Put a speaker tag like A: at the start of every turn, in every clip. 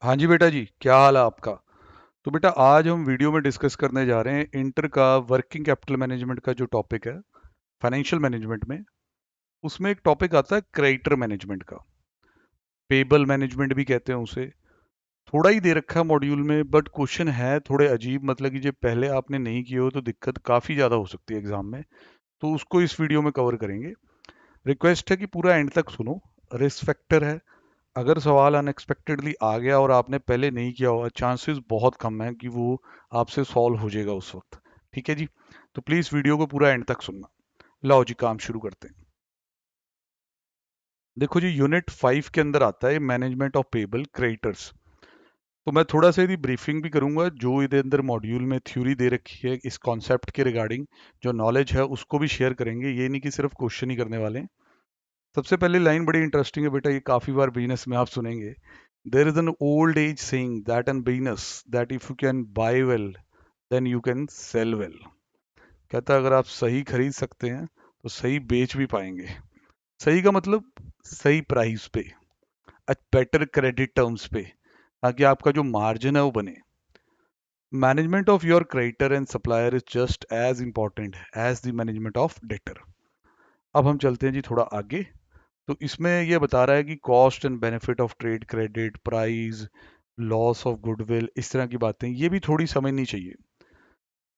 A: हाँ जी बेटा जी, क्या हाल है आपका। तो बेटा आज हम वीडियो में डिस्कस करने जा रहे हैं इंटर का वर्किंग कैपिटल मैनेजमेंट का जो टॉपिक है फाइनेंशियल मैनेजमेंट में। उसमें एक टॉपिक आता है क्रेडिटर मैनेजमेंट का। पेबल मैनेजमेंट भी कहते हैं उसे। थोड़ा ही दे रखा है मॉड्यूल में, बट क्वेश्चन है थोड़े अजीब, मतलब कि जो पहले आपने नहीं किए हो तो दिक्कत काफ़ी ज़्यादा हो सकती है एग्जाम में। तो उसको इस वीडियो में कवर करेंगे। रिक्वेस्ट है कि पूरा एंड तक सुनो। रिस्क फैक्टर है, अगर सवाल अनएक्सपेक्टेडली आ गया और आपने पहले नहीं किया हुआ, चांसेस बहुत कम है कि वो आपसे सॉल्व हो जाएगा उस वक्त। ठीक है जी। तो प्लीज़ वीडियो को पूरा एंड तक सुनना। लाओ जी, काम शुरू करते हैं। देखो जी, यूनिट 5 के अंदर आता है मैनेजमेंट ऑफ पेबल क्रेडिटर्स। तो मैं थोड़ा सा यदि ब्रीफिंग भी करूंगा, जो इसके अंदर मॉड्यूल में थ्योरी दे रखी है इस कॉन्सेप्ट के रिगार्डिंग, जो नॉलेज है उसको भी शेयर करेंगे। ये नहीं कि सिर्फ क्वेश्चन ही करने वाले हैं। सबसे पहले लाइन बड़ी इंटरेस्टिंग है बेटा, ये काफ़ी बार बिजनेस में आप सुनेंगे। There is an old age saying that in business that if you can buy well, then you can sell well. कहता है अगर आप सही खरीद सकते हैं तो सही बेच भी पाएंगे। सही का मतलब सही प्राइस पे, बेटर क्रेडिट टर्म्स पे, ताकि आपका जो मार्जिन है वो बने। Management of your creditor and supplier is just as important as the management of debtor. अब हम चलते हैं जी थोड़ा आगे। तो इसमें ये बता रहा है कि cost and benefit of trade credit, price, loss of goodwill, इस तरह की बातें ये भी थोड़ी समझनी चाहिए।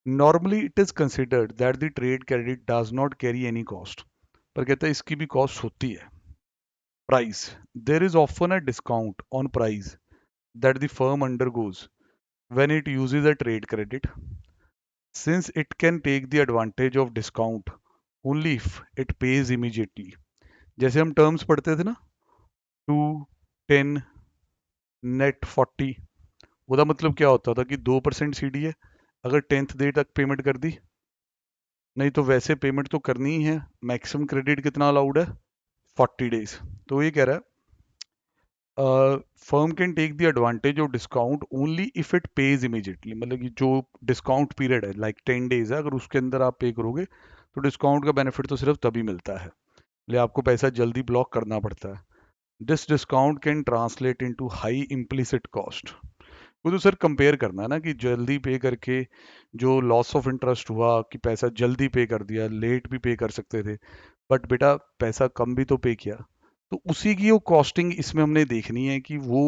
A: Normally it is considered that the trade credit does not carry any cost, पर कहता है इसकी भी कॉस्ट होती है। Price, there is often a discount on price that the firm undergoes when it uses a trade credit, since it can take the advantage of discount only if it pays immediately। जैसे हम terms पढ़ते थे ना, 2, 10, net 40, उसका मतलब क्या होता था कि 2% सीडी है, अगर 10th डे तक पेमेंट कर दी, नहीं तो वैसे पेमेंट तो करनी ही है। मैक्सिमम क्रेडिट कितना अलाउड है, 40 डेज। तो ये कह रहा है firm can take the advantage of discount only if it pays immediately, मतलब कि जो डिस्काउंट पीरियड है लाइक 10 डेज है, अगर उसके अंदर आप पे करोगे तो डिस्काउंट का बेनिफिट तो सिर्फ तभी मिलता है, इसलिए आपको पैसा जल्दी ब्लॉक करना पड़ता है। This discount can translate into high implicit cost. वो तो सर कंपेयर करना है ना कि जल्दी पे करके जो लॉस ऑफ इंटरेस्ट हुआ कि पैसा जल्दी पे कर दिया, लेट भी पे कर सकते थे, बट बेटा पैसा कम भी तो पे किया। तो उसी की वो कॉस्टिंग इसमें हमने देखनी है कि वो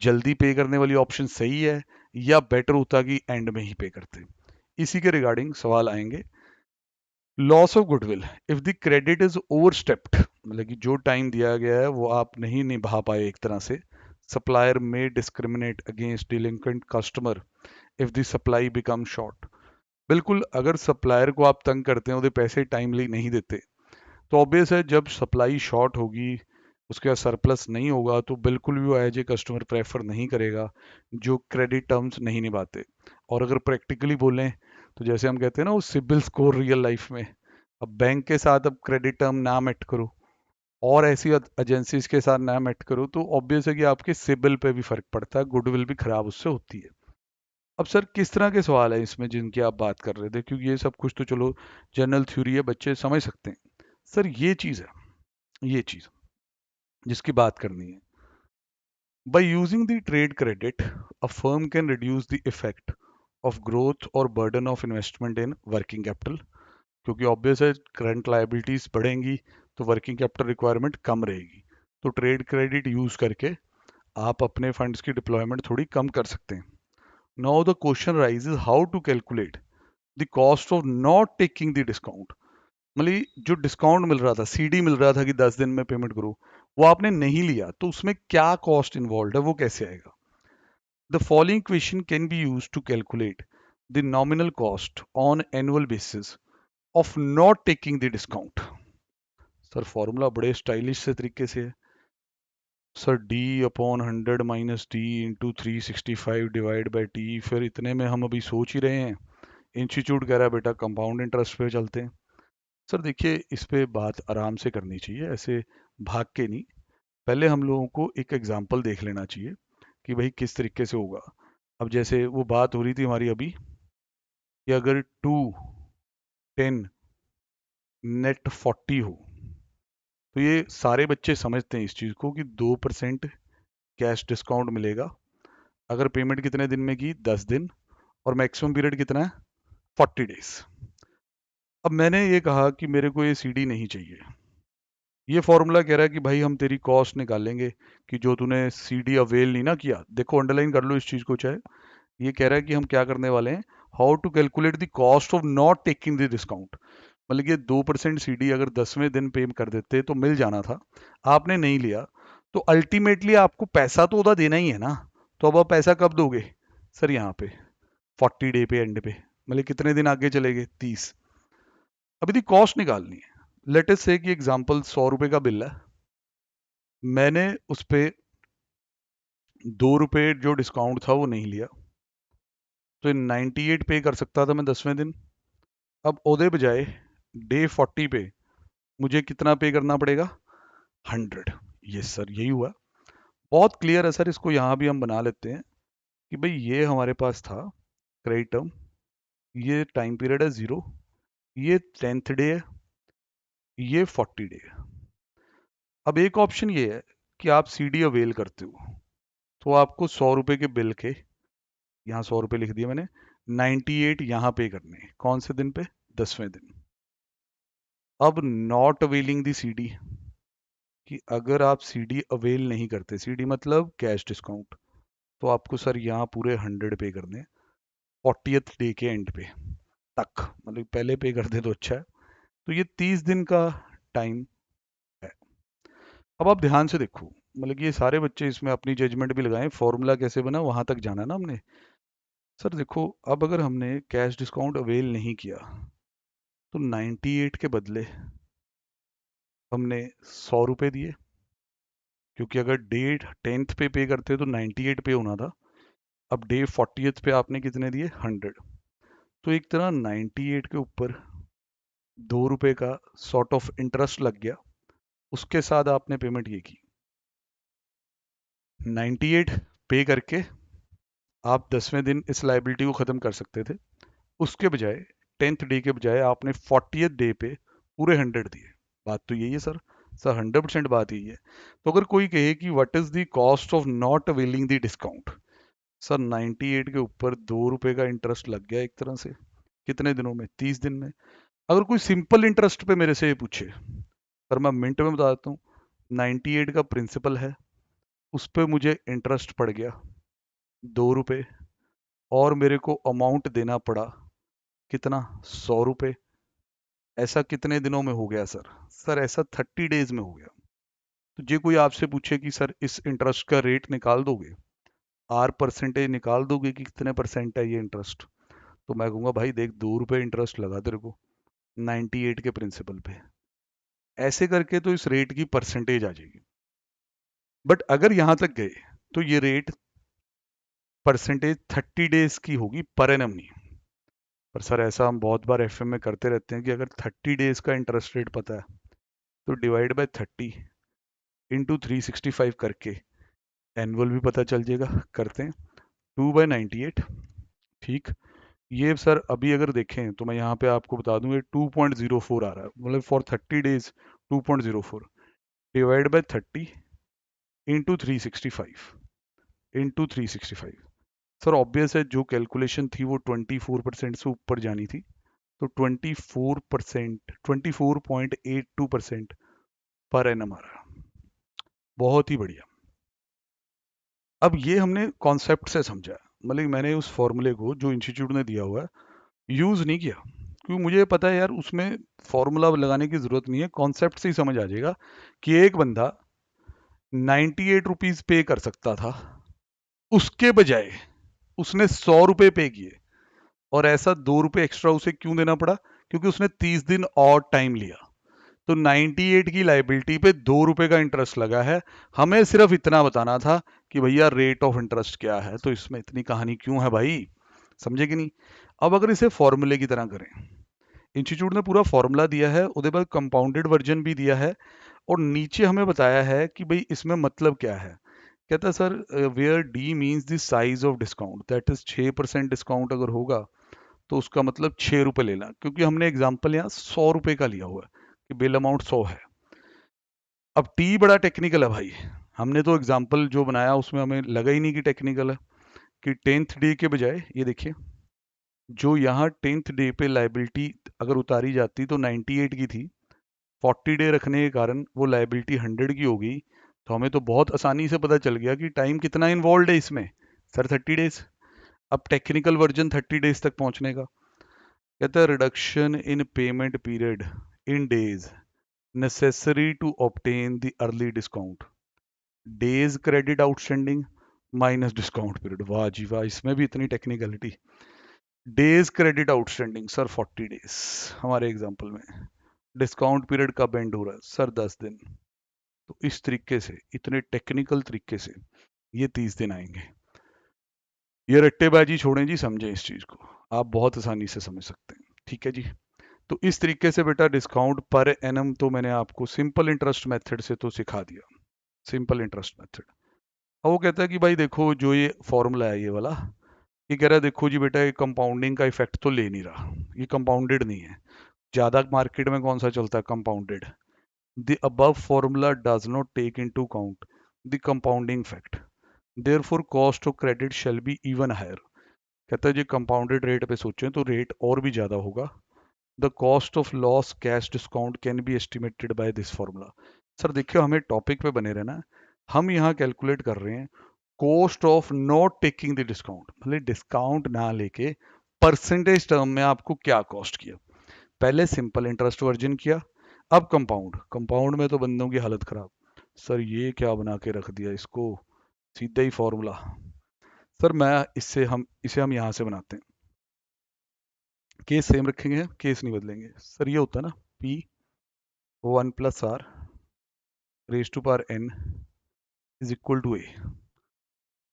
A: जल्दी पे करने वाली ऑप्शन सही है या बेटर होता कि एंड में ही पे करते। इसी के रिगार्डिंग सवाल आएंगे। Loss of goodwill, if the credit is overstepped, मतलब कि जो टाइम दिया गया है वो आप नहीं निभा पाए एक तरह से। सप्लायर में discriminate against delinquent customer if the supply become short. बिल्कुल, अगर सप्लायर को आप तंग करते हैं, उसके पैसे टाइमली नहीं देते, तो ऑब्वियस है जब सप्लाई शॉर्ट होगी, उसके बाद सरप्लस नहीं होगा, तो बिल्कुल भी वो एज ए कस्टमर प्रेफर नहीं करेगा जो क्रेडिट टर्म्स नहीं निभाते। और अगर प्रैक्टिकली बोलें तो जैसे हम कहते हैं ना वो सिबिल स्कोर रियल लाइफ में, अब बैंक के साथ अब क्रेडिट टर्म ना मेट करो और ऐसी एजेंसीज के साथ ना मेट करो, तो ऑब्वियस है कि आपके सिबिल पे भी फर्क पड़ता है, गुडविल भी खराब उससे होती है। अब सर किस तरह के सवाल है इसमें जिनकी आप बात कर रहे थे, क्योंकि ये सब कुछ तो चलो जनरल थ्योरी है, बच्चे समझ सकते हैं। सर ये चीज़ है, ये चीज़ जिसकी बात करनी है। By using the trade credit, a firm can reduce the effect of growth और burden of investment in working capital, क्योंकि ऑब्वियस है करंट लायबिलिटीज बढ़ेंगी तो वर्किंग कैपिटल रिक्वायरमेंट कम रहेगी। तो ट्रेड क्रेडिट यूज करके आप अपने फंड्स की डिप्लॉयमेंट थोड़ी कम कर सकते हैं। Now the question raises how to calculate the cost of not taking the discount. मतलब जो डिस्काउंट मिल रहा था, सीडी मिल रहा था कि 10 दिन में पेमेंट करो, वो आपने नहीं लिया, तो उसमें क्या कॉस्ट इन्वॉल्व है, वो कैसे आएगा। The following question can be use to calculate the nominal cost on annual basis of not taking the discount. Sir formula बड़े स्टाइलिश से तरीके से है sir, D/100 minus D into 365 divide by T. फिर इतने में हम अभी सोच ही रहे हैं, इंस्टीट्यूट कह रहा है बेटा कंपाउंड इंटरेस्ट पे चलते हैं। सर देखिए, इस पे बात आराम से करनी चाहिए, ऐसे भाग के नहीं। पहले हम लोगों को एक एग्जाम्पल देख लेना चाहिए कि भाई किस तरीके से होगा। अब जैसे वो बात हो रही थी हमारी अभी कि अगर 2, 10, नेट 40 हो, तो ये सारे बच्चे समझते हैं इस चीज़ को कि 2% कैश डिस्काउंट मिलेगा अगर पेमेंट कितने दिन में की, 10 दिन, और मैक्सिमम पीरियड कितना है, 40 डेज। अब मैंने ये कहा कि मेरे को ये सीडी नहीं चाहिए। ये फॉर्मूला कह रहा है कि भाई हम तेरी कॉस्ट निकालेंगे कि जो तूने सीडी अवेल नहीं ना किया। देखो अंडरलाइन कर लो इस चीज को चाहे। ये कह रहा है कि हम क्या करने वाले हैं, how to calculate the cost of not taking the discount. मतलब कि 2% सीडी अगर 10वें दिन पे कर देते तो मिल जाना था, आपने नहीं लिया, तो अल्टीमेटली आपको पैसा तो उदा देना ही है ना। तो अब आप पैसा कब दोगे सर, यहाँ पे 40 डे पे एंड पे, मतलब कितने दिन आगे चले गए, 30। अभी दी कॉस्ट निकालनी है। लेट अस से कि एग्जांपल 100 रुपए का बिल है, मैंने उस पे 2 रुपए जो डिस्काउंट था वो नहीं लिया, तो 98 पे कर सकता था मैं 10वें दिन। अब ओदे बजाय डे 40 पे मुझे कितना पे करना पड़ेगा, 100। यस सर, यही हुआ। बहुत क्लियर है सर, इसको यहाँ भी हम बना लेते हैं कि भाई ये हमारे पास था क्रेडिट टर्म, ये टाइम पीरियड है 0, ये 10th डे है, ये 40 डे है। अब एक ऑप्शन ये है कि आप सीडी अवेल करते हो, तो आपको 100 रुपए के बिल के, यहाँ 100 रुपए लिख दिया मैंने, 98 यहाँ पे करने हैं। कौन से दिन पे, 10वें दिन। अब नॉट अवेलिंग दी सीडी, कि अगर आप सीडी अवेल नहीं करते, सीडी मतलब कैश डिस्काउंट, तो आपको सर यहाँ पूरे 100 पे करने हैं 40th डे के एंड पे तक, मतलब पहले पे कर दे तो अच्छा है। तो ये 30 दिन का टाइम है। अब आप ध्यान से देखो, मतलब कि ये सारे बच्चे इसमें अपनी जजमेंट भी लगाएं, फॉर्मूला कैसे बना वहां तक जाना ना हमने। सर देखो, अब अगर हमने कैश डिस्काउंट अवेल नहीं किया तो 98 के बदले हमने 100 रुपए दिए, क्योंकि अगर डे 10th पे करते तो 98 पे होना था। अब डे 40th पे आपने कितने दिए, 100। तो एक तरह 98 के ऊपर 2 रुपए का सॉर्ट ऑफ इंटरेस्ट लग गया, उसके साथ आपने पेमेंट ये की। 98 पे करके आप 10वें दिन इस लाइबिलिटी को ख़त्म कर सकते थे। उसके बजाय 10th डे के बजाय आपने 40th डे पे पूरे 100 दिए। बात तो यही है सर, सर 100% बात यही है। तो अगर कोई कहे कि what is the cost of not availing the discount, sir 98 के ऊपर 2 रुपए का इंटरेस्ट लग गया एक तरह से, कितने दिनों में, 30 दिन में। अगर कोई सिंपल इंटरेस्ट पे मेरे से ये पूछे, सर मैं मिनट में बता देता हूँ, 98 का प्रिंसिपल है, उस पर मुझे इंटरेस्ट पड़ गया 2 रुपए, और मेरे को अमाउंट देना पड़ा कितना, 100 रुपए। ऐसा कितने दिनों में हो गया सर, सर ऐसा 30 डेज में हो गया। तो जे कोई आपसे पूछे कि सर इस इंटरेस्ट का रेट निकाल दोगे, आर परसेंटेज निकाल दोगे कि कितने परसेंट है ये इंटरेस्ट, तो मैं कहूँगा भाई देख 2 रुपए इंटरेस्ट लगा तेरे को 98 के प्रिंसिपल पे। ऐसे करके तो इस रेट की परसेंटेज आ जाएगी। बट अगर यहां तक गए तो ये रेट परसेंटेज 30 डेज की होगी, पर एनम नहीं। पर सर ऐसा हम बहुत बार एफएम में करते रहते हैं कि अगर 30 डेज का इंटरेस्ट रेट पता है तो डिवाइड बाय 30 इंटू 365 करके एनुअल भी पता चल जाएगा। करते हैं 2/98। ठीक, ये सर अभी अगर देखें तो मैं यहाँ पे आपको बता दूं ये 2.04 आ रहा है, मतलब for 30 days 2.04 divide by 30 into 365 sir obvious है जो कैलकुलेशन थी वो 24% से ऊपर जानी थी, तो 24%, 24.82% पर एनम आ रहा है। बहुत ही बढ़िया। अब ये हमने कॉन्सेप्ट से समझा, मतलब मैंने उस फॉर्मूले को जो इंस्टीट्यूट ने दिया हुआ है यूज़ नहीं किया, क्योंकि मुझे पता है यार उसमें फॉर्मूला लगाने की ज़रूरत नहीं है, कॉन्सेप्ट से ही समझ आ जाएगा कि एक बंदा 98 रुपीज़ पे कर सकता था, उसके बजाय उसने 100 रुपये पे किए, और ऐसा 2 रुपये एक्स्ट्रा उसे क्यों देना पड़ा, क्योंकि उसने 30 दिन और टाइम लिया। तो 98 की लाइबिलिटी पे 2 रुपए का इंटरेस्ट लगा है। हमें सिर्फ इतना बताना था कि भैया रेट ऑफ इंटरेस्ट क्या है, तो इसमें इतनी कहानी क्यों है भाई, समझे कि नहीं। अब अगर इसे फॉर्मूले की तरह करें, इंस्टीट्यूट ने पूरा फॉर्मूला दिया है, उसके बाद कंपाउंडेड वर्जन भी दिया है, और नीचे हमें बताया है कि भाई इसमें मतलब क्या है। कहता है sir where D means the size of discount, that is 6% discount अगर होगा तो उसका मतलब 6 रुपए लेना, क्योंकि हमने एग्जाम्पल यहाँ 100 रुपए का लिया हुआ है कि बिल अमाउंट 100 है। अब टी बड़ा टेक्निकल है भाई, हमने तो एग्जाम्पल जो बनाया उसमें हमें लगा ही नहीं कि टेक्निकल है। कि 10th डे के बजाय ये देखिए, जो यहाँ 10th डे पे लाइबिलिटी अगर उतारी जाती तो 98 की थी, 40 डे रखने के कारण वो लाइबिलिटी 100 की हो गई। तो हमें तो बहुत आसानी से पता चल गया कि टाइम कितना इन्वॉल्व है इसमें, सर 30 डेज। अब टेक्निकल वर्जन 30 डेज तक पहुंचने का कहता है, reduction in payment period in days necessary to obtain the early discount, days credit outstanding minus discount period. वाह जी वाह, इसमें भी इतनी technicality. Days credit outstanding sir 40 days हमारे एग्जांपल में, डिस्काउंट पीरियड कब एंड हो रहा है सर 10 दिन। तो इस तरीके से, इतने टेक्निकल तरीके से ये 30 दिन आएंगे। ये रट्टेबाजी छोड़ें जी, समझें इस चीज को, आप बहुत आसानी से समझ सकते हैं। ठीक है जी। तो इस तरीके से बेटा डिस्काउंट पर एनम तो मैंने आपको सिंपल इंटरेस्ट मेथड से तो सिखा दिया, सिंपल इंटरेस्ट मेथड। अब वो कहता है कि भाई देखो, जो ये फॉर्मूला है ये वाला, ये कह रहा है देखो जी बेटा, ये कंपाउंडिंग का इफेक्ट तो ले नहीं रहा, ये कंपाउंडेड नहीं है। ज्यादा मार्केट में कौन सा चलता है, compounded. The above formula does not take into count the compounding fact, therefore cost of credit shall be even higher. कहता है जी कंपाउंडेड रेट पे सोचें तो रेट और भी ज्यादा होगा। The cost of loss cash discount can B estimated by this formula. Sir देखियो, हमें टॉपिक पे बने रहना है। हम यहाँ कैलकुलेट कर रहे हैं cost of not taking the discount, मतलब डिस्काउंट ना लेके परसेंटेज टर्म में आपको क्या कॉस्ट किया। पहले सिंपल इंटरेस्ट वर्जन किया, अब कंपाउंड। कंपाउंड में तो बंदों की हालत खराब। सर ये क्या बना के रख दिया इसको, सीधा ही फॉर्मूला। सर मैं इसे हम यहाँ से बनाते हैं, केस सेम रखेंगे, केस नहीं बदलेंगे। सर ये होता है ना, P 1+R raise to power n is equal to A।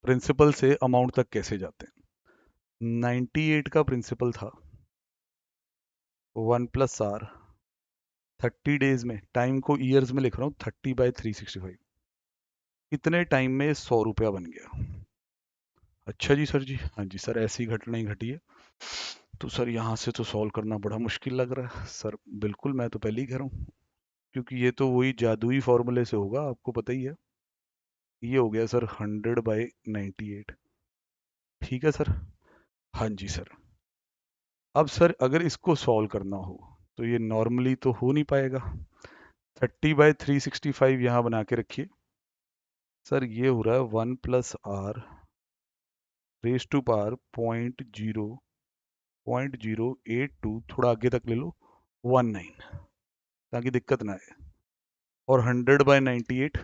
A: Principal से अमाउंट तक कैसे जाते हैं, 98 का प्रिंसिपल था, 1+R 30 डेज में, टाइम को ईयर्स में लिख रहा हूँ, 30/365, इतने टाइम में 100 रुपया बन गया। अच्छा जी सर जी, हाँ जी सर, ऐसी घटना ही घटी है। तो सर यहाँ से तो सॉल्व करना बड़ा मुश्किल लग रहा है सर। बिल्कुल, मैं तो पहले ही कह रहा हूँ, क्योंकि ये तो वही जादुई फॉर्मूले से होगा, आपको पता ही है। ये हो गया सर 100/98। ठीक है सर, हाँ जी सर। अब सर अगर इसको सॉल्व करना हो तो ये नॉर्मली तो हो नहीं पाएगा। 30/365 यहाँ बना के रखिए। सर ये हो रहा है 1+R रेज टू पावर 0.082, थोड़ा आगे तक ले लो, 19, ताकि दिक्कत ना आए। और 100/98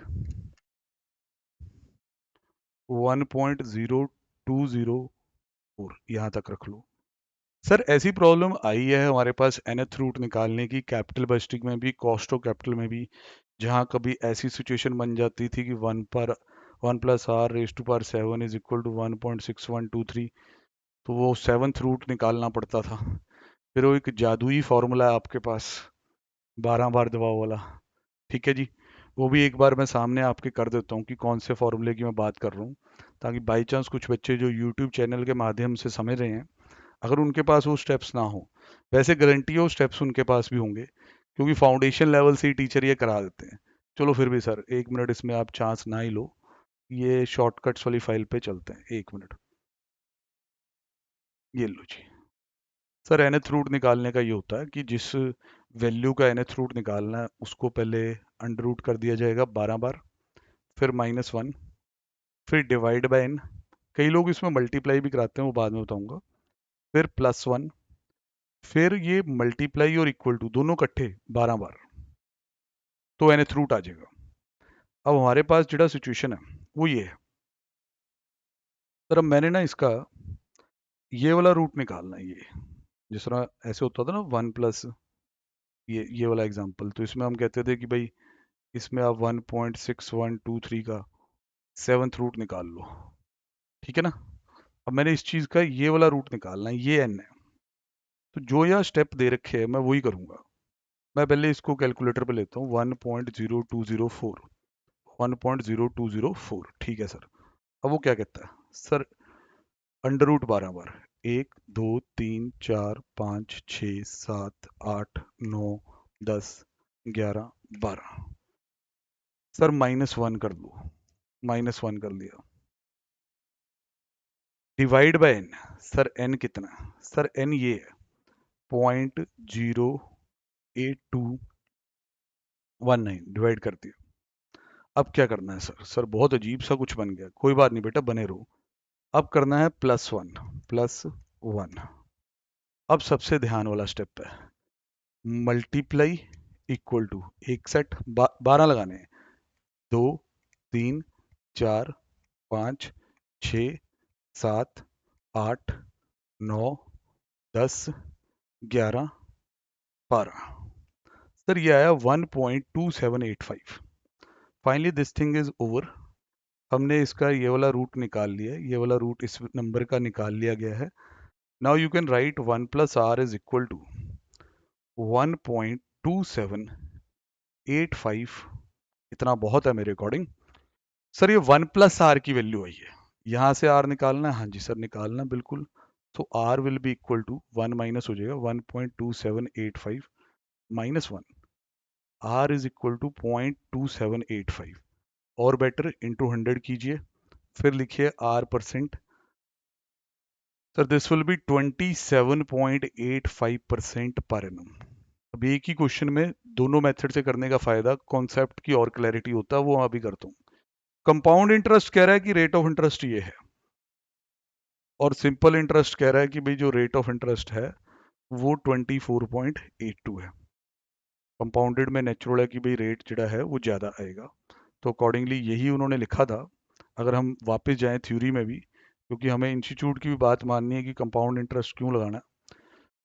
A: 1.0204, यहाँ तक रख लो। सर ऐसी प्रॉब्लम आई है हमारे पास nth रूट निकालने की, कैपिटल बजटिंग में भी, कॉस्ट ऑफ कैपिटल में भी, जहाँ कभी ऐसी सिचुएशन बन जाती थी कि 1+R raise to power 7 is equal to 1.6123, तो वो 7th रूट निकालना पड़ता था। फिर वो एक जादुई फॉर्मूला है आपके पास, 12 बार दबाव वाला। ठीक है जी, वो भी एक बार मैं सामने आपके कर देता हूँ कि कौन से फॉर्मूले की मैं बात कर रहा हूँ, ताकि बाई चांस कुछ बच्चे जो यूट्यूब चैनल के माध्यम से समझ रहे हैं, अगर उनके पास वो स्टेप्स ना हो, वैसे गारंटी है वो स्टेप्स उनके पास भी होंगे, क्योंकि फाउंडेशन लेवल से ही टीचर ये करा देते हैं। चलो फिर भी सर 1 मिनट इसमें आप चांस ना ही लो, ये शॉर्टकट्स वाली फाइल पे चलते हैं, 1 मिनट। ये लो जी। सर nth रूट निकालने का ये होता है कि जिस वैल्यू का nth रूट निकालना है उसको पहले अंडर रूट कर दिया जाएगा 12 बार, फिर -1, फिर डिवाइड बाय n, कई लोग इसमें मल्टीप्लाई भी कराते हैं, वो बाद में बताऊंगा, फिर +1, फिर ये मल्टीप्लाई और इक्वल टू दोनों इकट्ठे 12 बार, तो nth रूट आ जाएगा। अब हमारे पास जो सिचुएशन है वो ये है। सर अब मैंने ना इसका ये वाला रूट निकालना है, ये जिस तरह ऐसे होता था ना 1+ ये वाला एग्जांपल, तो इसमें हम कहते थे कि भाई इसमें आप 1.6123 का 7th रूट निकाल लो। ठीक है ना। अब मैंने इस चीज का ये वाला रूट निकालना है, ये n है, तो जो यह स्टेप दे रखे हैं मैं वही करूंगा। मैं पहले इसको कैलकुलेटर पे लेता हूँ, 1.0204, 1.0204। ठीक है सर। अब वो क्या कहता है सर, अंडर रूट 12 बार, 1 2 3 4 5 6 7 8 9 10 11 12। सर -1 कर दो, -1 कर दिया। Divide by N. Sir N कितना? सर एन ये है 0.8219 डिवाइड कर दिया। अब क्या करना है सर? सर बहुत अजीब सा कुछ बन गया। कोई बात नहीं बेटा, बने रहो। अब करना है +1 +1। अब सबसे ध्यान वाला स्टेप है, मल्टीप्लाई इक्वल टू एक सेट 12 लगाने हैं। 2 3 4 5 6 7 8 9 10 11 12। सर ये आया 1.2785। Finally this thing is over. हमने इसका ये वाला रूट निकाल लिया है, ये वाला रूट इस नंबर का निकाल लिया गया है। Now you can write 1 + r is equal to 1.2785। इतना बहुत है मेरे अकॉर्डिंग। सर ये 1 + r की वैल्यू आई है, यहाँ से r निकालना है। हाँ जी सर निकालना बिल्कुल। तो r will be equal to 1 minus हो जाएगा 1.2785 -1। r इज इक्वल टू 0.2785 और बेटर इंटू 100 कीजिए, फिर लिखिए r%। Sir this will be 27.85% per annum. अब एक ही क्वेश्चन में दोनों मेथड से करने का फायदा, कॉन्सेप्ट की और क्लैरिटी होता है, वो अभी करता हूँ। कंपाउंड इंटरेस्ट कह रहा है कि रेट ऑफ इंटरेस्ट ये है, और सिंपल इंटरेस्ट कह रहा है कि भाई जो रेट ऑफ इंटरेस्ट है वो 24.82 है। कंपाउंडेड में नेचुरल है कि भाई रेट जड़ा है वो ज़्यादा आएगा, तो अकॉर्डिंगली यही उन्होंने लिखा था। अगर हम वापस जाएं थ्योरी में भी, क्योंकि हमें इंस्टीट्यूट की भी बात माननी है कि कंपाउंड इंटरेस्ट क्यों लगाना।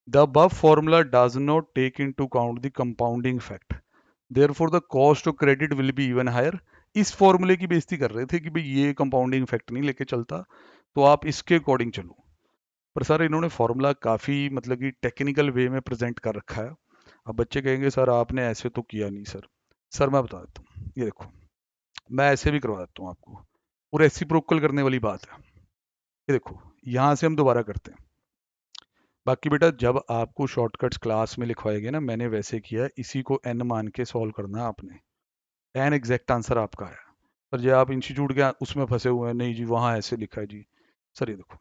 A: The above formula does not take into account the compounding fact, therefore the cost of credit will be even higher। इस फॉर्मूले की बेइज्जती कर रहे थे कि भाई ये कंपाउंडिंग इफेक्ट नहीं लेके चलता, तो आप इसके अकॉर्डिंग चलो। पर सर इन्होंने फॉर्मूला काफ़ी मतलब कि टेक्निकल वे में प्रेजेंट कर रखा है। अब बच्चे कहेंगे सर आपने ऐसे तो किया नहीं। सर मैं बता देता हूँ, ये देखो मैं ऐसे भी करवा देता हूँ आपको, वो रेसिप्रोकल करने वाली बात है। ये देखो यहाँ से हम दोबारा करते हैं। बाकी बेटा जब आपको शॉर्टकट्स क्लास में लिखवाए गए ना, मैंने वैसे किया है, इसी को n मान के सॉल्व करना है आपने। n एग्जैक्ट आंसर आपका है। पर जो आप इंस्टीट्यूट के उसमें फंसे हुए हैं, नहीं जी वहाँ ऐसे लिखा है जी। सर ये देखो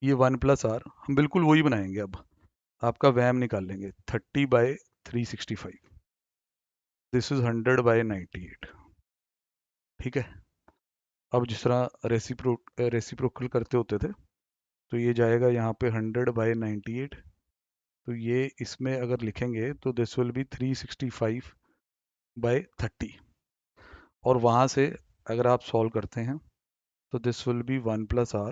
A: ये 1 + r हम बिल्कुल वही बनाएंगे। अब आपका वैम निकाल लेंगे 30/365। This is 100/98। ठीक है। अब जिस तरह रेसिप्रोकल करते होते थे, तो ये जाएगा यहाँ पे 100/98। तो ये इसमें अगर लिखेंगे तो दिस विल बी 365/30। और वहाँ से अगर आप सॉल्व करते हैं तो दिस विल बी 1 + r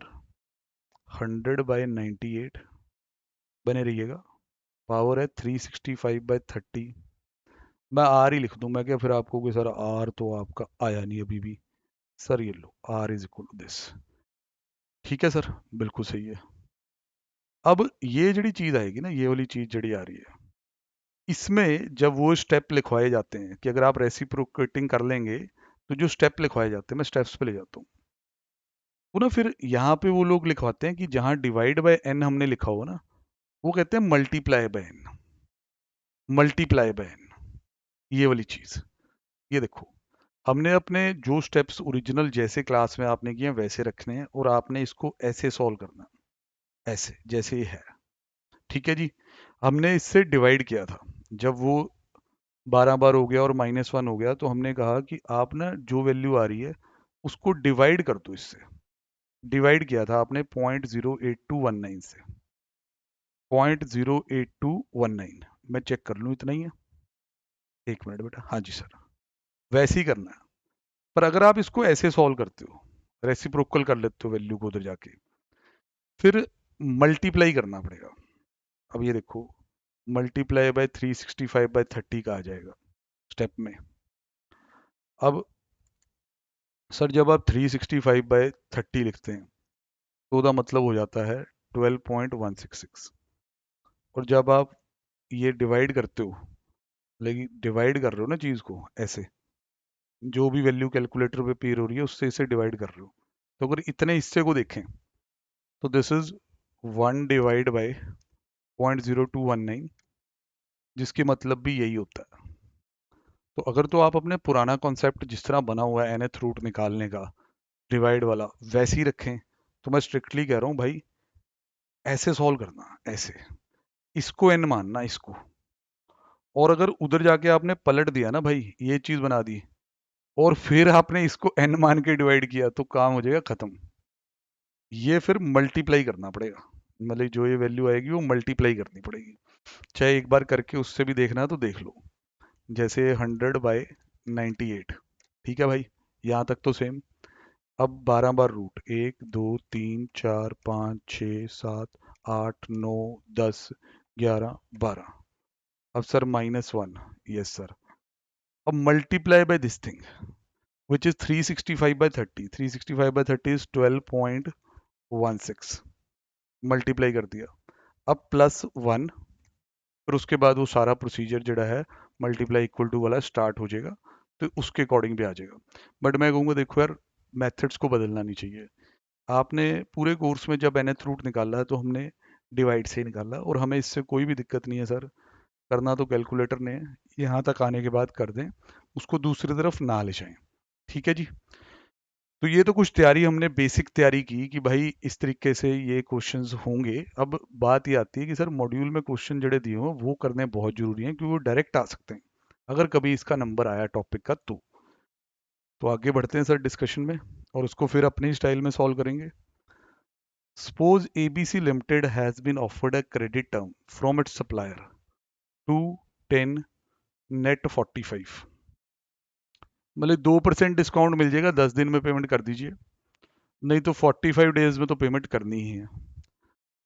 A: 100/98 बने रहिएगा। पावर है 365/30। मैं आर ही लिख दूं, मैं क्या फिर आपको कोई सर आर तो आपका आया नहीं अभी भी। सर ये लो R is equal to this. ठीक है सर बिल्कुल सही है। अब ये जड़ी चीज़ आएगी ना, ये वाली चीज़ जड़ी आ रही है, इसमें जब वो स्टेप लिखवाए जाते हैं कि अगर आप रेसिप्रोकेटिंग कर लेंगे, तो जो स्टेप लिखवाए जाते हैं, मैं स्टेप्स पे ले जाता हूँ वो ना, फिर यहाँ पे वो लोग लिखवाते हैं कि जहाँ डिवाइड बाय एन हमने लिखा हो ना, वो कहते हैं multiply by N. Multiply by N ये वाली चीज़। ये देखो हमने अपने जो स्टेप्स ओरिजिनल जैसे क्लास में आपने किए हैं वैसे रखने हैं, और आपने इसको ऐसे सॉल्व करना, ऐसे जैसे ये है। ठीक है जी। हमने इससे डिवाइड किया था, जब वो 12 बार हो गया और -1 हो गया, तो हमने कहा कि आप ना जो वैल्यू आ रही है उसको डिवाइड कर दो इससे। डिवाइड किया था आपने 0.08219 से। 0.08219 मैं चेक कर लूँ इतना ही है। एक मिनट बेटा, हाँ जी सर वैसे ही करना है। पर अगर आप इसको ऐसे सॉल्व करते हो, रेसिप्रोकल कर लेते हो वैल्यू को उधर जाके, फिर मल्टीप्लाई करना पड़ेगा। अब ये देखो ×365/30 का आ जाएगा स्टेप में। अब सर जब आप 365/30 लिखते हैं तो उसका मतलब हो जाता है 12.166। और जब आप ये डिवाइड करते हो, लेकिन डिवाइड कर रहे हो ना चीज़ को ऐसे, जो भी वैल्यू कैलकुलेटर पे अपीयर हो रही है उससे इसे डिवाइड कर रहे हो, तो अगर इतने हिस्से को देखें तो दिस इज 1/0.0219, जिसकी मतलब भी यही होता है। तो अगर तो आप अपने पुराना कॉन्सेप्ट जिस तरह बना हुआ है nth रूट निकालने का, डिवाइड वाला वैसे ही रखें। तो मैं स्ट्रिक्टली कह रहा हूँ भाई, ऐसे सॉल्व करना, ऐसे, इसको एन मानना इसको। और अगर उधर जाके आपने पलट दिया ना भाई, ये चीज बना दी, और फिर आपने इसको एन मान के डिवाइड किया, तो काम हो जाएगा खत्म। ये फिर मल्टीप्लाई करना पड़ेगा, मतलब जो ये वैल्यू आएगी वो मल्टीप्लाई करनी पड़ेगी। चाहे एक बार करके उससे भी देखना है तो देख लो। जैसे 100/98, ठीक है भाई, यहाँ तक तो सेम। अब 12 बार रूट, 1 2 3 4 5 6 7 8 9 10 11 12। अब सर -1, यस सर। अब multiply by this thing which is 365/30, 365/30 is 12.16, multiply कर दिया। अब +1, फिर उसके बाद वो सारा प्रोसीजर जड़ा है मल्टीप्लाई इक्वल टू वाला स्टार्ट हो जाएगा, तो उसके अकॉर्डिंग भी आ जाएगा। बट मैं कहूँगा देखो यार, मेथड्स को बदलना नहीं चाहिए। आपने पूरे कोर्स में जब nth रूट निकाला है तो हमने डिवाइड से ही निकाला, और हमें इससे कोई भी दिक्कत नहीं है सर। करना तो कैलकुलेटर ने है, यहाँ तक आने के बाद कर दें, उसको दूसरी तरफ ना ले जाएं। ठीक है जी। तो ये तो कुछ तैयारी हमने बेसिक तैयारी की कि भाई इस तरीके से ये क्वेश्चंस होंगे। अब बात ये आती है कि सर मॉड्यूल में क्वेश्चन जड़े दिए हों वो करने बहुत जरूरी हैं, क्योंकि वो डायरेक्ट आ सकते हैं अगर कभी इसका नंबर आया टॉपिक का तो आगे बढ़ते हैं सर डिस्कशन में, और उसको फिर अपने स्टाइल में सॉल्व करेंगे। Suppose ABC Limited has been offered a credit term from its supplier to 10 net 45, मतलब 2% डिस्काउंट मिल जाएगा, 10 दिन में पेमेंट कर दीजिए, नहीं तो 45 डेज में तो पेमेंट करनी ही है।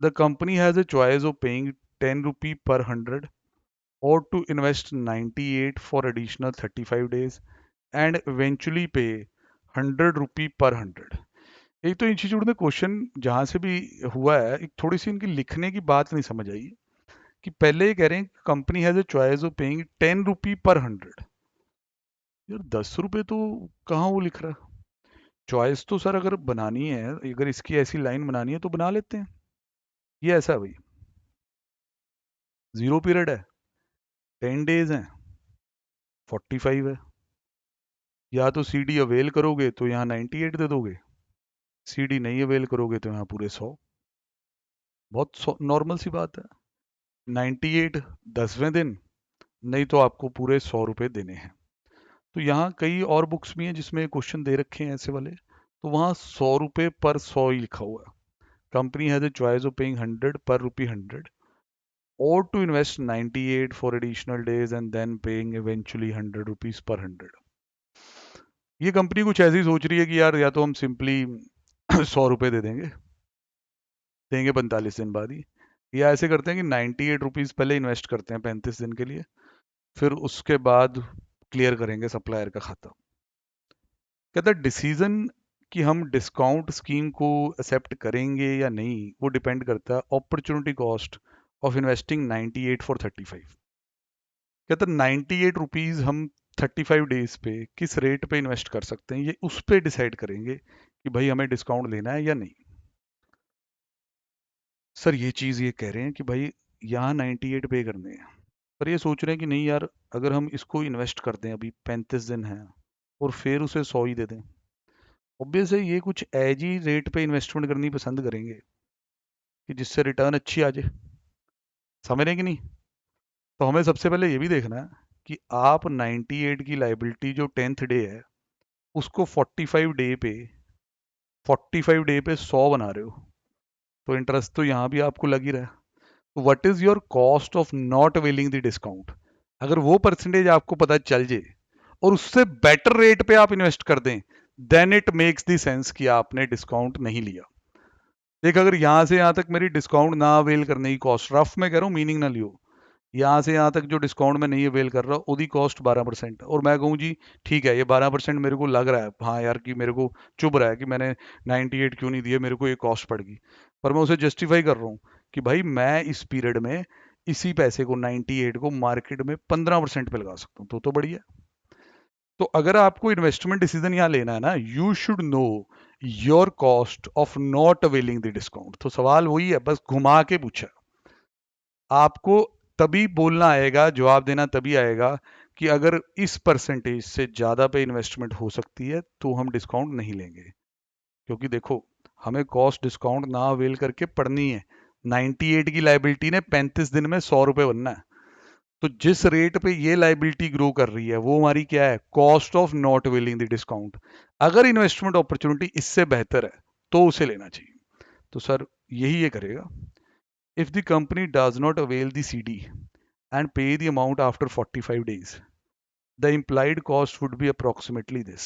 A: The company has a choice of paying 10 rupee per 100 or to invest 98 for additional 35 days and eventually pay 100 rupee per 100। एक तो इंस्टीट्यूट में क्वेश्चन जहां से भी हुआ है, एक थोड़ी सी इनकी लिखने की बात नहीं समझ आई कि पहले ये कह रहे हैं company has a choice of paying 10 रुपी पर 100। यार 10 रुपए तो कहाँ वो लिख रहा है? चॉइस तो सर अगर बनानी है, अगर इसकी ऐसी लाइन बनानी है तो बना लेते हैं। ये ऐसा है भाई, 0 पीरियड है, 10 डेज हैं, 45 है। या तो CD अवेल करोगे तो यहाँ 98 दे दोगे, CD नहीं अवेल करोगे तो यहाँ पूरे 100। बहुत नॉर्मल सी बात है। 98 10वें दिन, नहीं तो आपको पूरे 100 रुपए देने हैं। तो यहाँ कई और बुक्स भी हैं जिसमें क्वेश्चन दे रखे हैं ऐसे वाले, तो वहाँ 100 रुपए पर 100 ही लिखा हुआ है। Company has a choice of paying 100 per rupee 100 और to invest 98 for additional days and then paying eventually 100 rupees per 100। ये कंपनी कुछ ऐसी सोच रही है कि यार या तो हम सिंपली 100 रुपए दे देंगे, देंगे 45 दिन बाद ही, या ऐसे करते हैं कि 98 रुपीज पहले इन्वेस्ट करते हैं 35 दिन के लिए, फिर उसके बाद क्लियर करेंगे सप्लायर का खाता। कहता है डिसीजन कि हम डिस्काउंट स्कीम को एक्सेप्ट करेंगे या नहीं वो डिपेंड करता है opportunity cost of investing 98 for 35। कहता है 98 रुपीज हम 35 डेज पे किस रेट पे इन्वेस्ट कर सकते हैं, ये उस पर डिसाइड करेंगे कि भाई हमें डिस्काउंट लेना है या नहीं। सर ये चीज़ ये कह रहे हैं कि भाई यहाँ 98 पे करने हैं, पर ये सोच रहे हैं कि नहीं यार, अगर हम इसको इन्वेस्ट कर दें, अभी 35 दिन है, और फिर उसे 100 ही दे दें, ऑब्वियस है ये कुछ एज ही रेट पे इन्वेस्टमेंट करनी पसंद करेंगे कि जिससे रिटर्न अच्छी आ जाए। समझ रहे हैं कि नहीं? तो हमें सबसे पहले ये भी देखना है कि आप 98 की लाइबिलिटी जो 10th डे है उसको 45 डे पे 100 बना रहे हो, तो इंटरेस्ट तो यहाँ भी आपको लग ही रहा है। तो what is your cost of not availing the discount? अगर वो परसेंटेज आपको पता चल जाए और उससे बेटर रेट पे आप इन्वेस्ट कर दें, then it makes the sense कि आपने डिस्काउंट नहीं लिया। देख, अगर यहाँ से यहाँ तक मेरी डिस्काउंट ना अवेल करने की कॉस्ट, रफ में कह रहा हूँ, मीनिंग ना लियो, यहाँ से यहाँ तक जो डिस्काउंट में नहीं अवेल कर रहा उसकी कॉस्ट 12%, और मैं कहूँ जी ठीक है ये 12% मेरे को लग रहा है, हाँ यार कि मेरे को चुभ रहा है कि मैंने 98 क्यों नहीं दिए, मेरे को ये कॉस्ट पड़ गई, पर मैं उसे जस्टिफाई कर रहा हूँ कि भाई मैं इस पीरियड में इसी पैसे को 98 को मार्केट में 15% पे लगा सकता हूँ, तो बढ़िया। तो अगर आपको इन्वेस्टमेंट डिसीजन यहाँ लेना है ना, you should know your cost of not availing the discount. तो सवाल वही है, बस घुमा के पूछा। आपको तभी बोलना आएगा, जवाब देना तभी आएगा कि अगर इस परसेंटेज से ज्यादा पे इन्वेस्टमेंट हो सकती है तो हम डिस्काउंट नहीं लेंगे। क्योंकि देखो हमें कॉस्ट डिस्काउंट ना अवेल करके पढ़नी है। 98 की लाइबिलिटी ने 35 दिन में 100 रुपए बनना है। तो जिस रेट पे ये लाइबिलिटी ग्रो कर रही है वो हमारी क्या है, cost of not availing the discount. अगर इन्वेस्टमेंट अपॉर्चुनिटी इससे बेहतर है तो उसे लेना चाहिए। तो सर यही ये करेगा। If the company does not avail the CD and pay the amount after 45 days, the implied cost would be approximately this.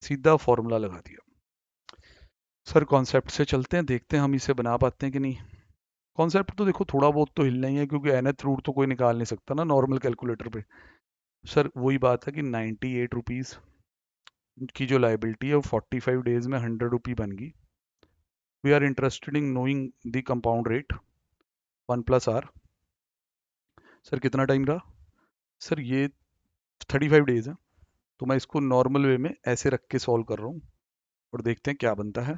A: सीधा फॉर्मूला लगा दिया। सर कॉन्सेप्ट से चलते हैं, देखते हैं हम इसे बना पाते हैं कि नहीं। कॉन्सेप्ट तो देखो थोड़ा बहुत तो हिलना ही है, क्योंकि nth रूट तो कोई निकाल नहीं सकता ना नॉर्मल कैलकुलेटर पे। सर वही बात है कि 98 रुपीज़ की जो लाइबिलिटी है वो 45 डेज में 100 रुपी बन गई। We are interested in knowing the compound rate 1+r। Sir कितना टाइम रहा? सर ये 35 डेज है, तो मैं इसको नॉर्मल वे में ऐसे रख के सॉल्व कर रहा हूँ और देखते हैं क्या बनता है।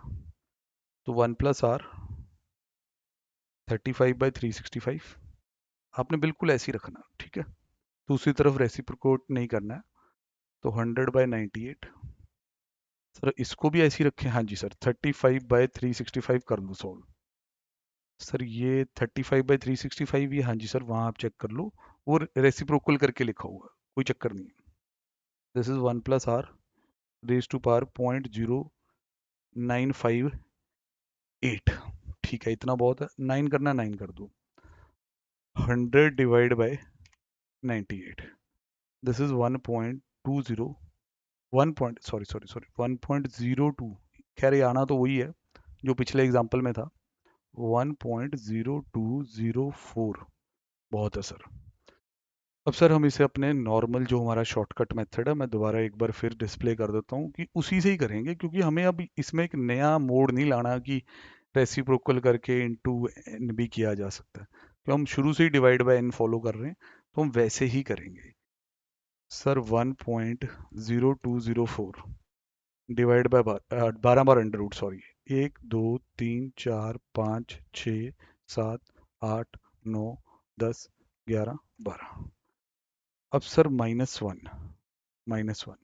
A: तो 1+r 35/365 आपने बिल्कुल ऐसे ही रखना, ठीक है। दूसरी तरफ रेसिप्रोकेट नहीं करना है, तो 100/98। सर इसको भी ऐसे ही रखें, हाँ जी सर 35/365 कर लो सॉल्व। सर ये 35/365 ये, हाँ जी सर वहाँ आप चेक कर लो, वो रेसिप्रोकल करके लिखा हुआ, कोई चक्कर नहीं। This is 1+r raise to power 0.0958। ठीक है इतना बहुत है, 9 करना 9 कर दो। 100/98, दिस इज 1.20, 1 पॉइंट सॉरी 1.02। खैर ये आना तो वही है जो पिछले एग्जाम्पल में था, 1.0204 बहुत है सर। अब सर हम इसे अपने नॉर्मल जो हमारा शॉर्टकट मेथड है मैं दोबारा एक बार फिर डिस्प्ले कर देता हूँ कि उसी से ही करेंगे, क्योंकि हमें अब इसमें एक नया मोड नहीं लाना कि रेसिप्रोकल करके इनटू एन भी किया जा सकता है। तो हम शुरू से ही डिवाइड बाय एन फॉलो कर रहे हैं, तो हम वैसे ही करेंगे। सर 1.0204 डिवाइड बाय 12 बार अंडर रूट, सॉरी 1 2 3 4 5 6 7 8 9 10 11 12। अब सर -1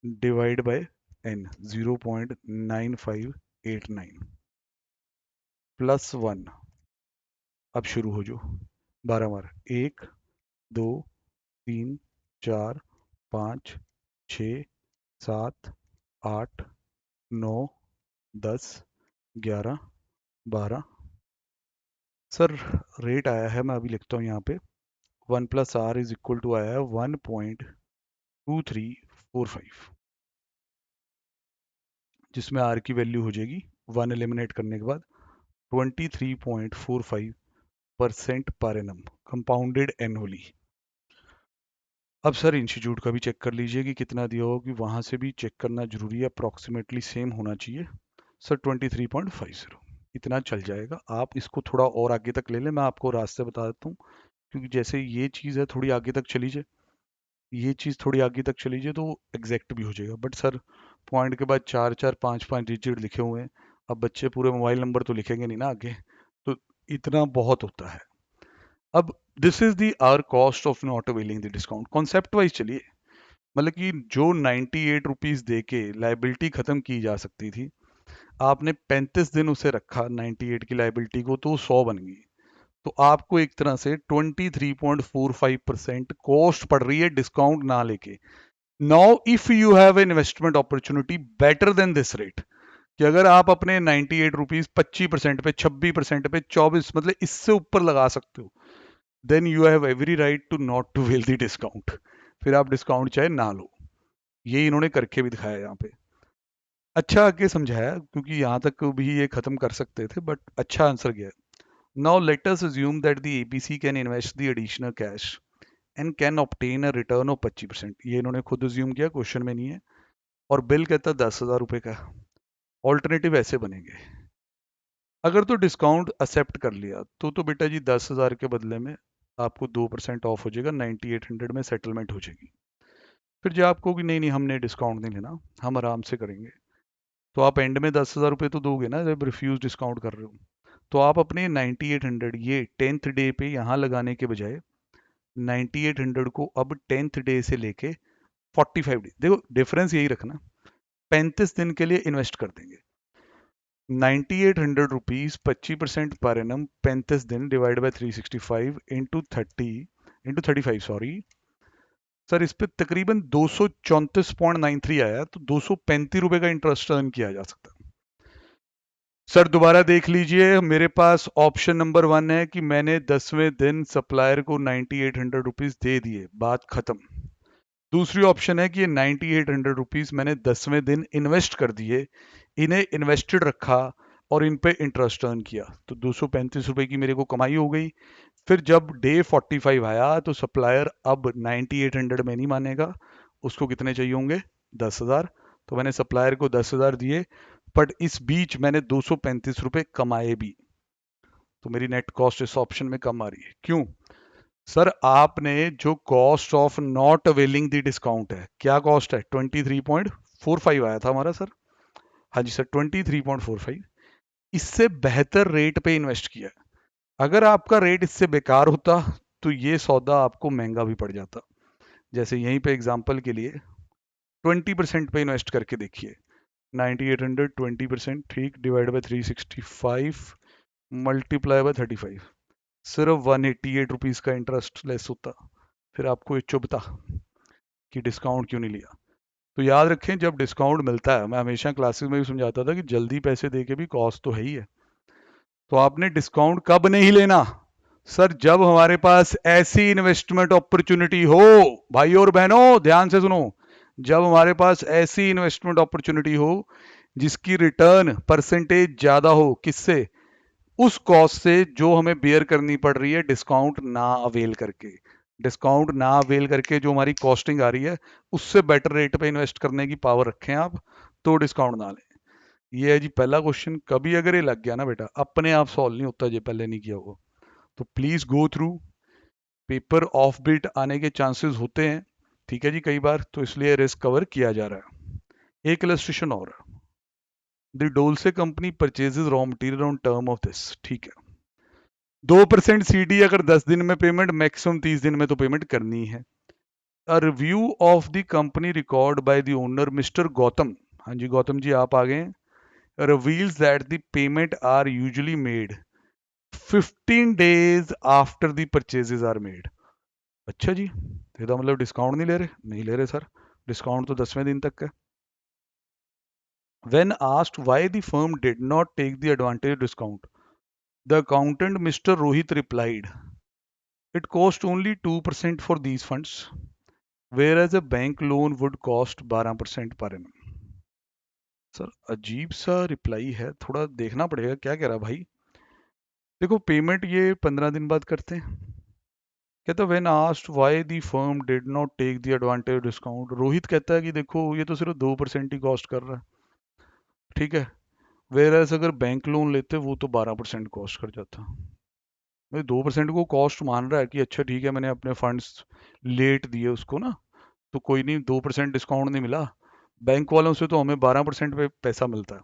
A: डिवाइड बाय एन 0.9589 +1। अब शुरू हो जो 12 बार, 1 2 3 4 5 6 7 8 9 10 11 12। सर रेट आया है, मैं अभी लिखता हूँ यहाँ पे, 1+r इज इक्वल टू आया है 1.2345, जिसमें r की वैल्यू हो जाएगी 1 एलिमिनेट करने के बाद 23.45% पर एनम कंपाउंडेड एनुअली। अब सर इंस्टीट्यूट का भी चेक कर लीजिए कि कितना दिया हो, कि वहाँ से भी चेक करना जरूरी है, अप्रॉक्सीमेटली सेम होना चाहिए। सर 23.50 इतना चल जाएगा। आप इसको थोड़ा और आगे तक ले लें, मैं आपको रास्ते बता देता हूँ, क्योंकि जैसे ये चीज़ है थोड़ी आगे तक चली जाए, ये चीज़ थोड़ी आगे तक चली जाए तो एग्जैक्ट भी हो जाएगा। बट सर पॉइंट के बाद 4 4 5 5 डिजिट लिखे हुए हैं, अब बच्चे पूरे मोबाइल नंबर तो लिखेंगे नहीं ना आगे, तो इतना बहुत होता है। अब this is the our cost of not availing the discount. Concept wise चलिए, मतलब कि जो 98 रुपीज़ दे के लाइबिलिटी खत्म की जा सकती थी, आपने 35 दिन उसे रखा 98 की लाइबिलिटी को, तो 100 बन गई। तो आपको एक तरह से 23.45% कॉस्ट पड़ रही है डिस्काउंट ना लेके। Now if you have investment opportunity better than this rate, कि अगर आप अपने 98 रुपीज़ 25% पे, 26% पे, 24, मतलब इससे ऊपर लगा सकते हो, then you have every right to not to avail the discount. फिर आप डिस्काउंट चाहे ना लो। ये इन्होंने करके भी दिखाया यहाँ पे, अच्छा आगे समझाया, क्योंकि यहाँ तक भी ये खत्म कर सकते थे बट अच्छा आंसर गया। Now let us assume that the ABC can invest the additional cash and can obtain a return of 25%। ये इन्होंने खुद अज्यूम किया, क्वेश्चन में नहीं है। और बिल कहता है 10,000 रुपये का। ऑल्टरनेटिव ऐसे बनेंगे, अगर तो डिस्काउंट एक्सेप्ट कर लिया तो बेटा जी 10,000 के बदले में आपको 2% ऑफ हो जाएगा, 9800 में सेटलमेंट हो जाएगी। फिर जो आप कहोगे नहीं नहीं हमने डिस्काउंट नहीं लेना, हम आराम से करेंगे, तो आप एंड में 10,000 रुपये तो दोगे ना जब रिफ्यूज डिस्काउंट कर रहे हो। तो आप अपने 9800 ये 10th डे पे यहाँ लगाने के बजाय 9800 को अब 10th डे से लेके 45 डे, देखो डिफरेंस यही रखना, 35 दिन के लिए इन्वेस्ट कर देंगे। 9800 रुपीज 25% पर एनम 35 दिन divide by 365 into 35 sorry sir, इस पे तकरीबन 234.93 आया, तो 235 रुपए का इंटरेस्ट अर्न किया जा सकता है। सर दोबारा देख लीजिए, मेरे पास ऑप्शन नंबर 1 है कि मैंने 10वें दिन सप्लायर को 9800 रुपीज दे दिए, बात खत्म। दूसरी ऑप्शन है कि ये 9800 रुपीज मैंने 10वें दिन इन्वेस्ट कर दिए, इन्हें इन्वेस्टेड रखा और इन पे इंटरेस्ट अर्न किया, तो 235 रुपए की मेरे को कमाई हो गई। फिर जब डे 45 आया तो सप्लायर अब 9800 में नहीं मानेगा, उसको कितने चाहिए होंगे, 10,000। तो मैंने सप्लायर को 10,000 दिए, बट इस बीच मैंने 235 रुपए कमाए भी, तो मेरी नेट कॉस्ट इस ऑप्शन में कम आ रही है। क्यों सर? आपने जो cost of not availing the discount है, क्या कॉस्ट है, 23.45 आया था हमारा सर। हाँ जी सर, 23.45, इससे बेहतर रेट पे इन्वेस्ट किया। अगर आपका रेट इससे बेकार होता तो ये सौदा आपको महंगा भी पड़ जाता। जैसे यहीं पे एग्जांपल के लिए 20% पे इन्वेस्ट करके देखिए, 9800 20%, ठीक, डिवाइड बाय 365 मल्टीप्लाई बाय 35, सिर्फ 188 रुपीज का इंटरेस्ट लेस होता। फिर आपको ये चुभता कि डिस्काउंट क्यों नहीं लिया। तो याद रखें, जब डिस्काउंट मिलता है, मैं हमेशा क्लासेस में भी समझाता था कि जल्दी पैसे दे के भी कॉस्ट तो है ही है। तो आपने डिस्काउंट कब नहीं लेना सर? जब हमारे पास ऐसी इन्वेस्टमेंट अपॉर्चुनिटी हो, भाई और बहनों ध्यान से सुनो, जब हमारे पास ऐसी इन्वेस्टमेंट अपॉर्चुनिटी हो जिसकी रिटर्न परसेंटेज ज्यादा हो, किससे, उस कॉस्ट से जो हमें बेयर करनी पड़ रही है डिस्काउंट ना अवेल करके। डिस्काउंट ना अवेल करके जो हमारी कॉस्टिंग आ रही है, उससे बेटर रेट पे इन्वेस्ट करने की पावर रखें आप, तो डिस्काउंट ना लें। ये है जी पहला क्वेश्चन। कभी अगर ये लग गया ना बेटा, अपने आप सॉल्व नहीं होता, ये पहले नहीं किया होगा, तो please go through. Paper of beat आने के चांसेस होते हैं, ठीक है जी, कई बार, तो इसलिए रिस्क कवर किया जा रहा है। एक इलस्ट्रेशन और, the Dolce company purchases raw material on term of this, ठीक है। 2% सीडी अगर 10 दिन में पेमेंट, मैक्सिमम 30 दिन में तो पेमेंट करनी है। A review of the company record by the owner mister Gautam, हाँ जी गौतम जी आप आ गए, reveals that the payment are usually made 15 days after the purchases are made। अच्छा जी, तो इसका मतलब डिस्काउंट नहीं ले रहे? नहीं ले रहे सर, डिस्काउंट तो 10वें दिन तक का है। When asked why the firm did not take the advantage discount, the accountant Mr. Rohit replied, it cost only 2% for these funds, whereas a bank loan would cost 12% per annum। Sir अजीब सा reply है, थोड़ा देखना पड़ेगा क्या कह रहा भाई। देखो पेमेंट ये 15 दिन बाद करते हैं। कहता when asked why the firm did not take the advantage discount, Rohit कहता है कि देखो ये तो सिर्फ 2% ही कॉस्ट कर रहा है, ठीक है, वेयर अगर बैंक लोन लेते वो तो 12% कॉस्ट कर जाता। भाई 2% को कॉस्ट मान रहा है कि अच्छा ठीक है मैंने अपने फंड्स लेट दिए उसको ना, तो कोई नहीं, 2% डिस्काउंट नहीं मिला, बैंक वालों से तो हमें 12% पे पैसा मिलता है।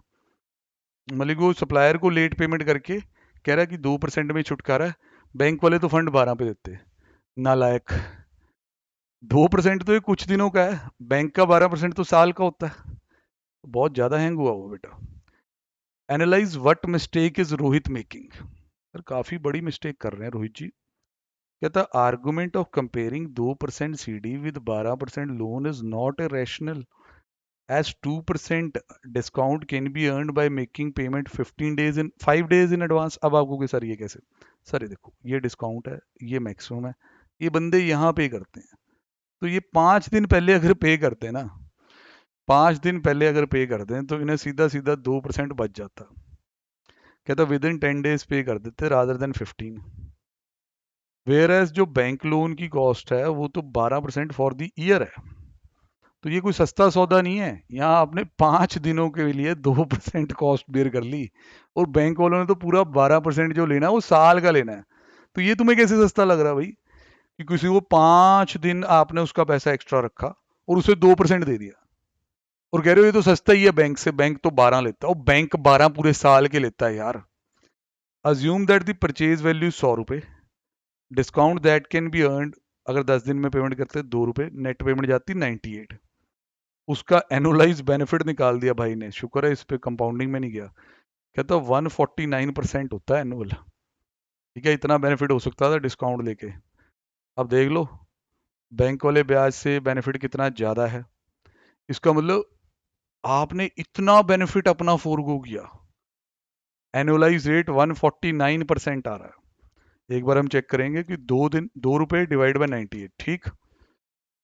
A: मतलब वो सप्लायर को लेट पेमेंट करके कह रहा है कि 2% में छुटकारा है, बैंक वाले तो फंड 12 पे देते हैं। नालायक, 2% तो ये कुछ दिनों का है, बैंक का 12% तो साल का होता है। बहुत ज्यादा हैंग हुआ वो बेटा। Analyse what mistake is Rohit making, sir काफी बड़ी मिस्टेक कर रहे हैं रोहित जी। कहता argument of comparing 2% CD with 12% loan is not a rational, as 2% discount can be earn by making payment 5 days in advance. अब आपको कि सर ये कैसे, सर ये देखो ये डिस्काउंट है, ये मैक्सिमम है, ये बंदे यहाँ पे करते हैं, तो ये 5 दिन पहले अगर पे करते हैं ना, 5 दिन पहले अगर पे कर दें तो इन्हें सीधा सीधा 2% बच जाता। कहता विद इन 10 डेज पे कर देते रादर देन 15। वेयर एज जो बैंक लोन की कॉस्ट है वो तो 12% फॉर द ईयर है, तो ये कोई सस्ता सौदा नहीं है। यहाँ आपने 5 दिनों के लिए 2% कॉस्ट बेयर कर ली, और बैंक वालों ने तो पूरा 12% जो लेना है वो साल का लेना है। तो ये तुम्हें कैसे सस्ता लग रहा है भाई, कि किसी को 5 दिन आपने उसका पैसा एक्स्ट्रा रखा और उसे 2% दे दिया, और कह रहे हो ये तो सस्ता ही है बैंक से, बैंक तो 12 लेता है, और बैंक 12 पूरे साल के लेता है यार। Assume that the purchase value 100 रुपए, discount that can be earned, अगर 10 दिन में पेमेंट करते हैं 2 रुपए, नेट पेमेंट जाती 98। उसका एनुअलाइज बेनिफिट निकाल दिया भाई ने, शुक्र है इस पे कंपाउंडिंग में नहीं गया। कहता 149% होता है एनुअल। ठीक है, इतना बेनिफिट हो सकता था डिस्काउंट लेके। अब देख लो बैंक वाले ब्याज से बेनिफिट कितना ज्यादा है। इसका मतलब आपने इतना बेनिफिट अपना फोरगो किया। एनुअलाइज रेट 149% आ रहा है। एक बार हम चेक करेंगे कि 2 दिन 2 रुपए डिवाइड बाय 98, ठीक।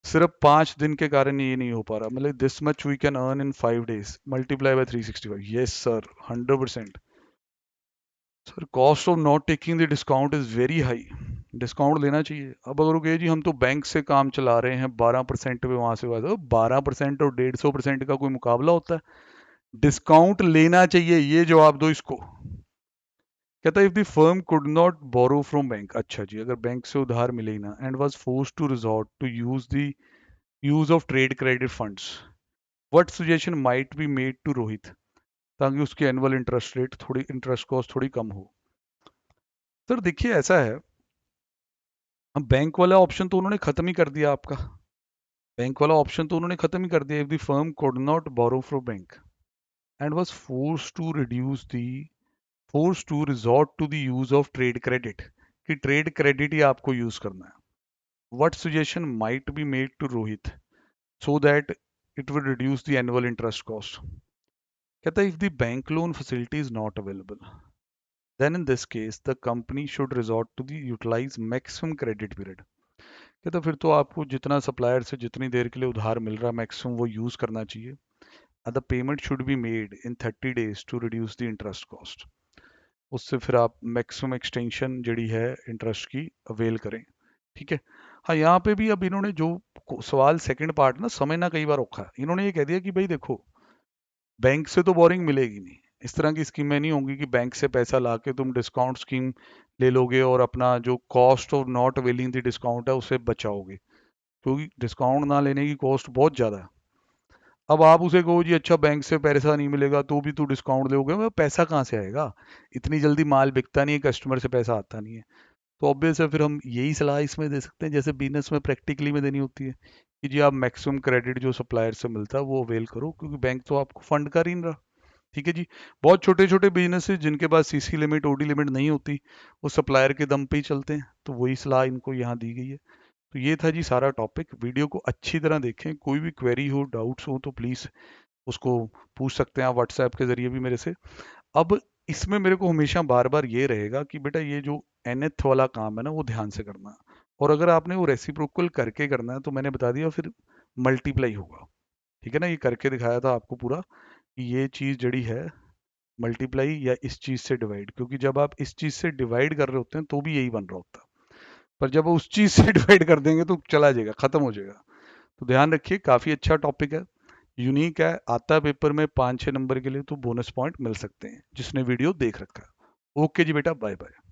A: सिर्फ 5 दिन के कारण ये नहीं हो पा रहा। मतलब this much we can earn in 5 days multiply by 365। Yes sir, 100%। Sir cost of not taking the discount is very high. Discount लेना चाहिए। अब अगर वो कहे जी हम तो बैंक से काम चला रहे हैं 12% पे, वहां से वहां 12% और 150% का कोई मुकाबला होता है? डिस्काउंट लेना चाहिए, ये जवाब दो इसको। कहता है if the firm could not borrow from bank, अच्छा जी अगर बैंक से उधार मिले ही ना, and was forced to resort to use of trade credit funds, what suggestion might be made to Rohit, ताकि उसकी एनुअल इंटरेस्ट कॉस्ट थोड़ी कम हो। सर देखिए ऐसा है, अब बैंक वाला ऑप्शन तो उन्होंने खत्म ही कर दिया आपका। बैंक वाला ऑप्शन तो उन्होंने खत्म ही कर दिया। If the firm could not borrow from bank and was force to resort to the use of trade credit, कि ट्रेड क्रेडिट ही आपको यूज करना है। What suggestion might be made to Rohit so that it will reduce the annual interest cost. कहता है if the bank loan facility is not available, then in this case the company should resort to the utilize maximum credit period। कहता फिर तो आपको जितना supplier से जितनी देर के लिए उधार मिल रहा है मैक्सिमम वो यूज करना चाहिए। The payment should be made in 30 days to reduce the interest cost. उससे फिर आप मैक्सिमम एक्सटेंशन जड़ी है इंटरेस्ट की अवेल करें। ठीक है। हाँ यहाँ पे भी अब इन्होंने जो सवाल सेकंड पार्ट ना समझना कई बार औखा है। इन्होंने ये कह दिया कि भाई देखो बैंक से तो बोरिंग मिलेगी नहीं, इस तरह की स्कीमें नहीं होंगी कि बैंक से पैसा ला के तुम डिस्काउंट स्कीम ले लोगे और अपना जो cost of not availing the discount है उसे बचाओगे, क्योंकि डिस्काउंट ना लेने की कॉस्ट बहुत ज़्यादा है। अब आप उसे कहो जी अच्छा बैंक से पैसा नहीं मिलेगा तो भी तू डिस्काउंट दोगे, मैं पैसा कहाँ से आएगा? इतनी जल्दी माल बिकता नहीं है, कस्टमर से पैसा आता नहीं है। तो ऑब्वियस है फिर हम यही सलाह इसमें दे सकते हैं जैसे बिजनेस में प्रैक्टिकली में देनी होती है कि जी आप मैक्सिमम क्रेडिट जो सप्लायर से मिलता है वो अवेल करो, क्योंकि बैंक तो आपको फंड कर ही नहीं रहा। ठीक है जी। बहुत छोटे छोटे बिजनेसेस जिनके पास सीसी लिमिट ओडी लिमिट नहीं होती, वो सप्लायर के दम पे ही चलते हैं, तो वही सलाह इनको यहाँ दी गई है। तो ये था जी सारा टॉपिक। वीडियो को अच्छी तरह देखें, कोई भी क्वेरी हो डाउट्स हो तो प्लीज़ उसको पूछ सकते हैं आप व्हाट्सएप के जरिए भी मेरे से। अब इसमें मेरे को हमेशा बार बार ये रहेगा कि बेटा ये जो nth वाला काम है ना वो ध्यान से करना है। और अगर आपने वो रेसिप्रोकल करके करना है तो मैंने बता दिया फिर मल्टीप्लाई होगा। ठीक है ना, ये करके दिखाया था आपको पूरा कि ये चीज़ जड़ी है मल्टीप्लाई या इस चीज़ से डिवाइड, क्योंकि जब आप इस चीज़ से डिवाइड कर रहे होते हैं तो भी यही बन रहा होता है, पर जब उस चीज़ से डिवाइड कर देंगे तो चला जाएगा, खत्म हो जाएगा। तो ध्यान रखिए, काफ़ी अच्छा टॉपिक है, यूनिक है, आता है पेपर में 5-6 नंबर के लिए, तो बोनस पॉइंट मिल सकते हैं जिसने वीडियो देख रखा है। ओके जी बेटा, बाय बाय।